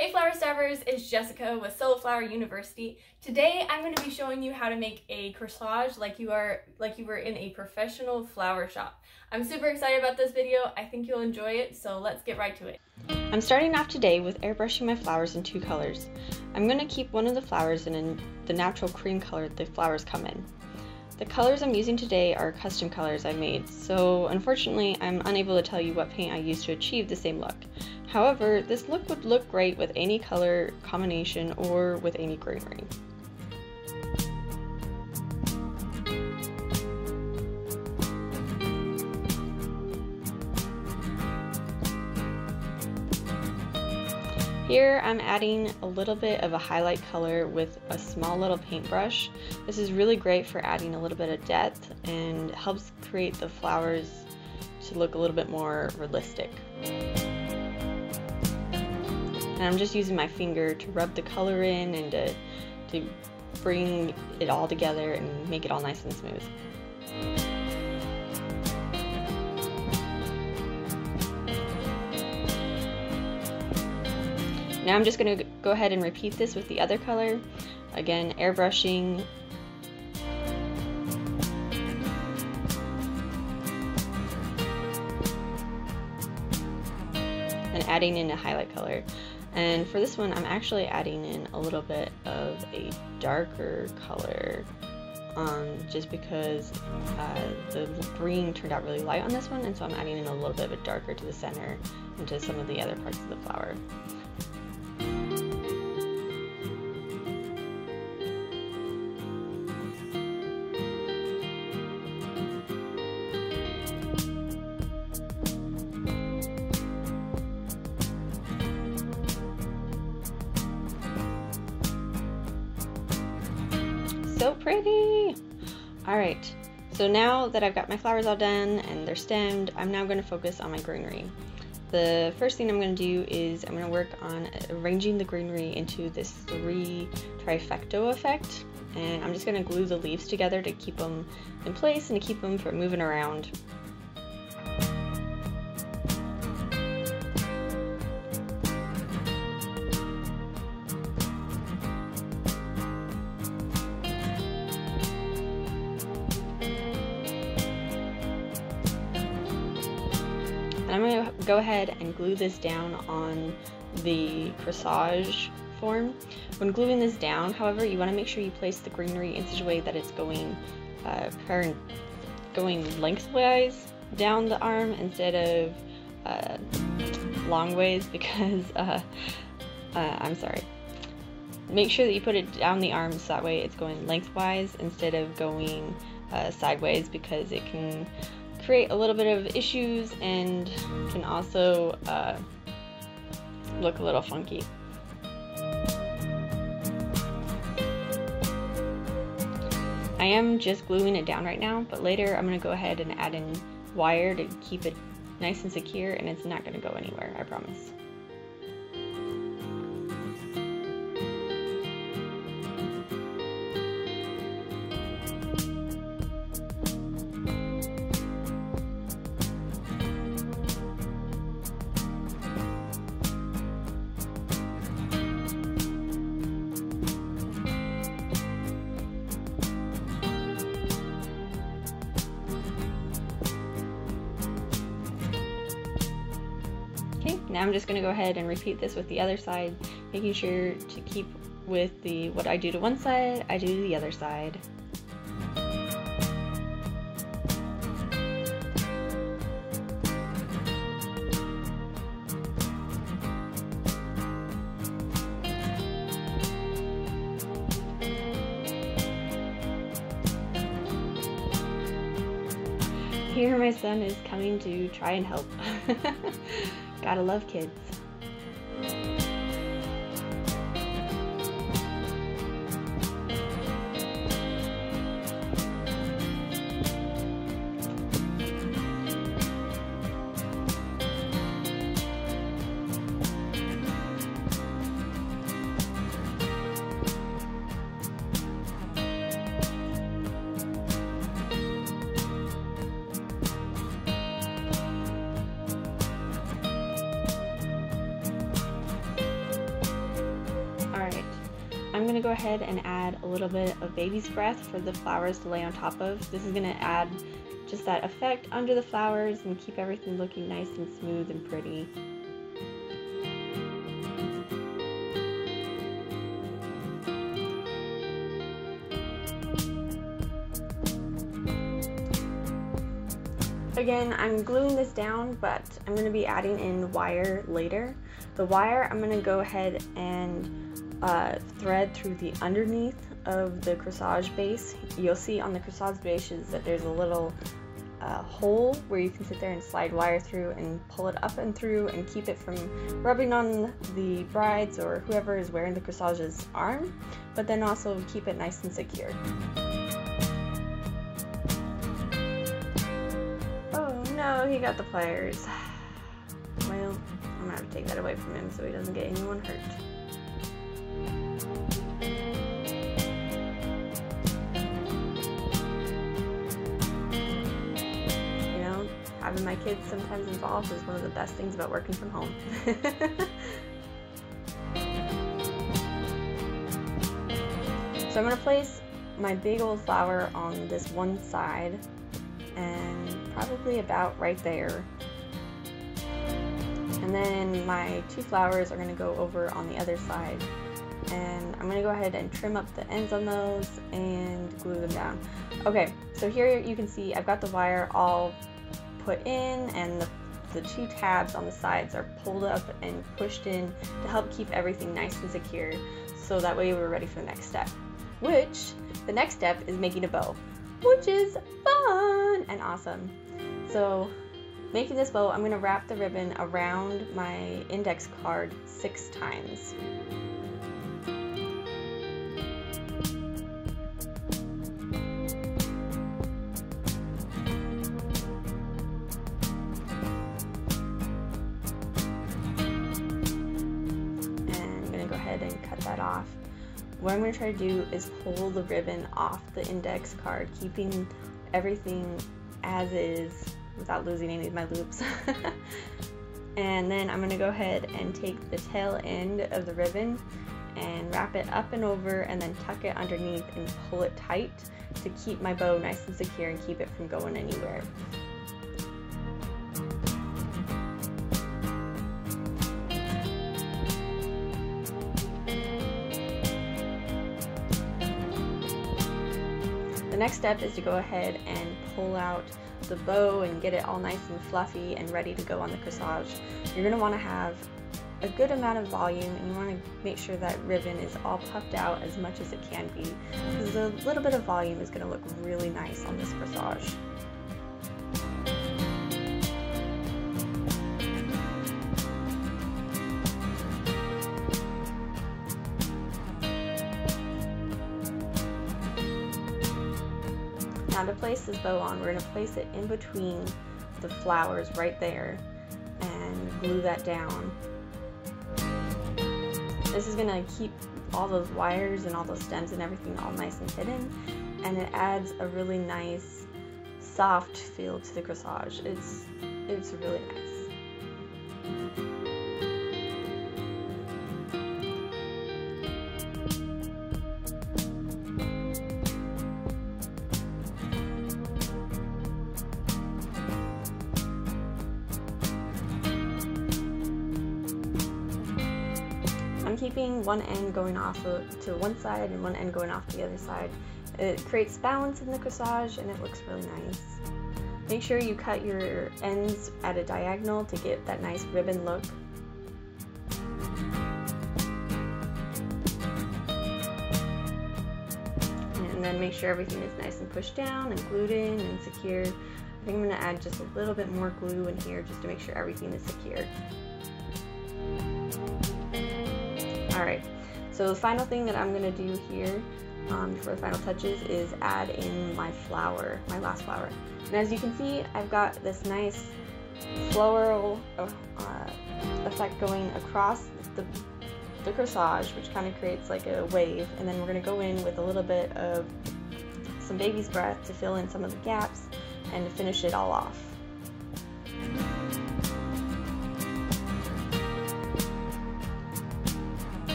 Hey Flower Stabbers, it's Jessica with Sola University. Today I'm going to be showing you how to make a corsage like you were in a professional flower shop. I'm super excited about this video. I think you'll enjoy it, so let's get right to it. I'm starting off today with airbrushing my flowers in two colors. I'm going to keep one of the flowers in the natural cream color the flowers come in. The colors I'm using today are custom colors I made, so unfortunately I'm unable to tell you what paint I used to achieve the same look. However, this look would look great with any color combination or with any greenery. Here I'm adding a little bit of a highlight color with a small little paintbrush. This is really great for adding a little bit of depth and helps create the flowers to look a little bit more realistic. And I'm just using my finger to rub the color in and to bring it all together and make it all nice and smooth. Now I'm just going to go ahead and repeat this with the other color. Again, airbrushing. And adding in a highlight color. And for this one, I'm actually adding in a little bit of a darker color just because the green turned out really light on this one, and so I'm adding in a little bit of a darker to the center and to some of the other parts of the flower. So pretty! Alright, so now that I've got my flowers all done and they're stemmed, I'm now going to focus on my greenery. The first thing I'm going to do is I'm going to work on arranging the greenery into this 3 trifecta effect, and I'm just going to glue the leaves together to keep them in place and to keep them from moving around. And I'm going to go ahead and glue this down on the corsage form. When gluing this down, however, you want to make sure you place the greenery in such a way that it's going lengthwise down the arm instead of long ways, because I'm sorry. Make sure that you put it down the arm so that way it's going lengthwise instead of going sideways, because it can create a little bit of issues and can also look a little funky. I am just gluing it down right now, but later I'm going to go ahead and add in wire to keep it nice and secure, and it's not going to go anywhere, I promise. Now I'm just going to go ahead and repeat this with the other side, making sure to keep with what I do to one side, I do to the other side. Here my son is coming to try and help. Gotta love kids. to go ahead and add a little bit of baby's breath for the flowers to lay on top of. This is going to add just that effect under the flowers and keep everything looking nice and smooth and pretty. Again, I'm gluing this down, but I'm going to be adding in wire later. The wire I'm going to go ahead and thread through the underneath of the corsage base. You'll see on the corsage bases that there's a little hole where you can sit there and slide wire through and pull it up and through and keep it from rubbing on the bride's or whoever is wearing the corsage's arm, but then also keep it nice and secure. No, he got the pliers. Well, I'm gonna have to take that away from him so he doesn't get anyone hurt. You know, having my kids sometimes involved is one of the best things about working from home. So I'm gonna place my big old flower on this one side, and probably about right there. And then my two flowers are going to go over on the other side. And I'm going to go ahead and trim up the ends on those and glue them down. Okay, so here you can see I've got the wire all put in, and the two tabs on the sides are pulled up and pushed in to help keep everything nice and secure, so that way we're ready for the next step. Which, the next step is making a bow, which is fun and awesome. So making this bow, I'm going to wrap the ribbon around my index card 6 times. And I'm going to go ahead and cut that off. What I'm going to try to do is pull the ribbon off the index card, keeping everything as is without losing any of my loops. And then I'm going to go ahead and take the tail end of the ribbon and wrap it up and over, and then tuck it underneath and pull it tight to keep my bow nice and secure and keep it from going anywhere. The next step is to go ahead and pull out the bow and get it all nice and fluffy and ready to go on the corsage. You're going to want to have a good amount of volume, and you want to make sure that ribbon is all puffed out as much as it can be, because a little bit of volume is going to look really nice on this corsage. Now to place this bow on, we're going to place it in between the flowers right there and glue that down. This is going to keep all those wires and all those stems and everything all nice and hidden, and it adds a really nice soft feel to the corsage. It's really nice. I'm keeping one end going off to one side and one end going off to the other side. It creates balance in the corsage and it looks really nice. Make sure you cut your ends at a diagonal to get that nice ribbon look. And then make sure everything is nice and pushed down and glued in and secure. I think I'm going to add just a little bit more glue in here just to make sure everything is secure. Alright, so the final thing that I'm going to do here for the final touches is add in my flower, my last flower. And as you can see, I've got this nice floral effect going across the corsage, which kind of creates like a wave, and then we're going to go in with a little bit of some baby's breath to fill in some of the gaps and to finish it all off.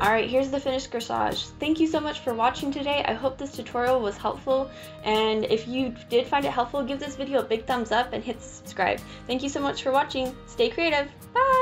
Alright, here's the finished corsage. Thank you so much for watching today. I hope this tutorial was helpful, and if you did find it helpful, give this video a big thumbs up and hit subscribe. Thank you so much for watching. Stay creative. Bye!